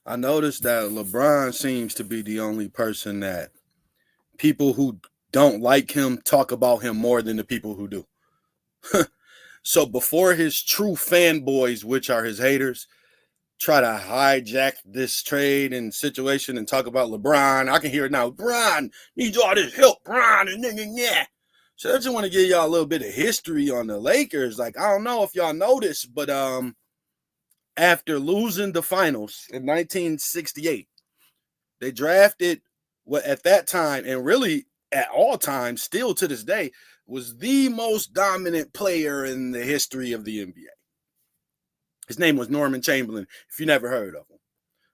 I noticed that LeBron seems to be the only person that people who don't like him talk about him more than the people who do. So before his true fanboys, which are his haters, try to hijack this trade and situation and talk about LeBron, I can hear it now. LeBron needs all this help, LeBron, and yeah. So I just want to give y'all a little bit of history on the Lakers. Like, I don't know if y'all noticed, but after losing the finals in 1968, they drafted what at that time, and really at all times, still to this day, was the most dominant player in the history of the NBA. His name was Norman Chamberlain, if you never heard of him.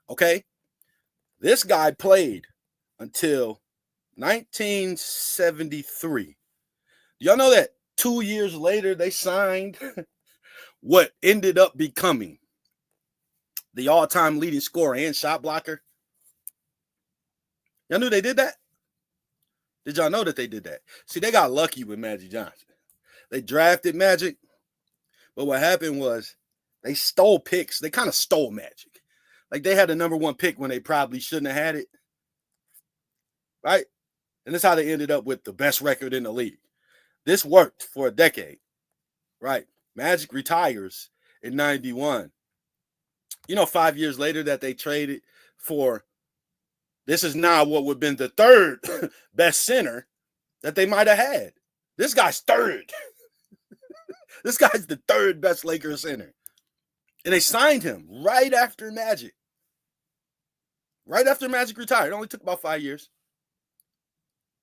Okay? This guy played until 1973. Do y'all know that 2 years later they signed what ended up becoming the all-time leading scorer and shot blocker? Y'all knew they did that? Did y'all know that they did that? See, they got lucky with Magic Johnson. They drafted Magic, but what happened was they stole picks. They kind of stole Magic. Like, they had the number one pick when they probably shouldn't have had it. Right? And that's how they ended up with the best record in the league. This worked for a decade. Right? Magic retires in 91. 5 years later that they traded for, this is now what would have been the third best center that they might have had. This guy's third. This guy's the third best Lakers center. And they signed him right after Magic. Right after Magic retired. It only took about 5 years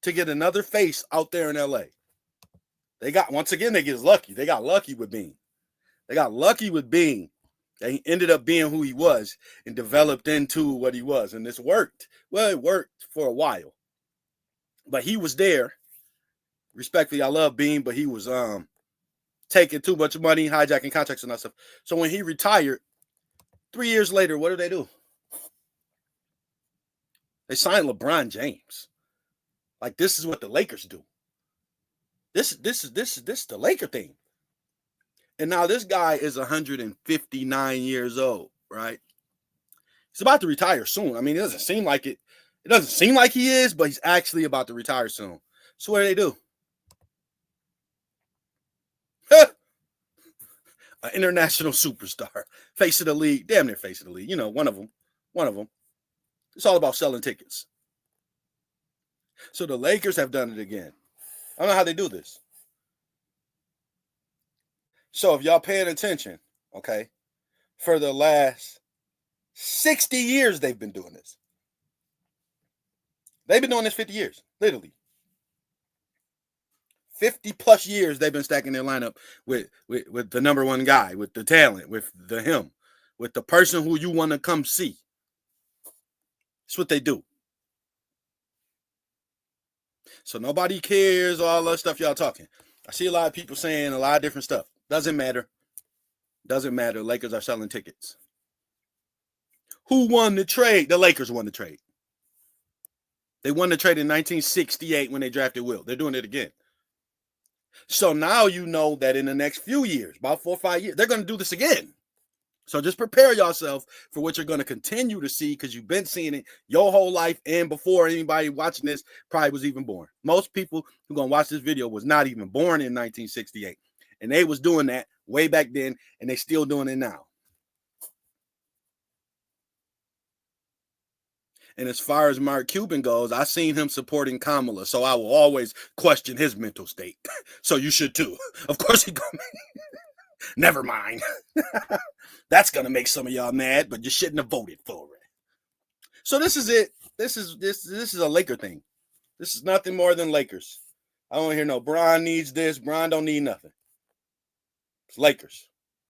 to get another face out there in LA. They got lucky. They got lucky with Bean. He ended up being who he was and developed into what he was. And this worked. Well, it worked for a while. But he was there. Respectfully, I love Bean, but he was taking too much money, hijacking contracts and that stuff. So when he retired, 3 years later, what do? They signed LeBron James. Like, this is what the Lakers do. This is the Laker thing. And now this guy is 159 years old, right? He's about to retire soon. I mean, it doesn't seem like it. It doesn't seem like he is, but he's actually about to retire soon. So what do? An international superstar, face of the league, damn near face of the league. One of them. It's all about selling tickets. So the Lakers have done it again. I don't know how they do this. So if y'all paying attention, okay, for the last 60 years they've been doing this. They've been doing this 50 years, literally. 50 plus years they've been stacking their lineup with the number one guy, with the talent, with with the person who you want to come see. That's what they do. So nobody cares all that stuff y'all talking. I see a lot of people saying a lot of different stuff. Doesn't matter. Lakers are selling tickets. Who won the trade? The Lakers won the trade. They won the trade in 1968 when they drafted Will. They're doing it again. So now you know that in the next few years, about 4 or 5 years, they're going to do this again. So just prepare yourself for what you're going to continue to see, because you've been seeing it your whole life, and before anybody watching this probably was even born. Most people who are going to watch this video was not even born in 1968. And they was doing that way back then, and they still doing it now. And as far as Mark Cuban goes, I seen him supporting Kamala, so I will always question his mental state. So you should too. Of course he gonna. Never mind. That's gonna make some of y'all mad, but you shouldn't have voted for it. So this is it. This is a Laker thing. This is nothing more than Lakers. I don't hear no Bron needs this. Bron don't need nothing. It's Lakers.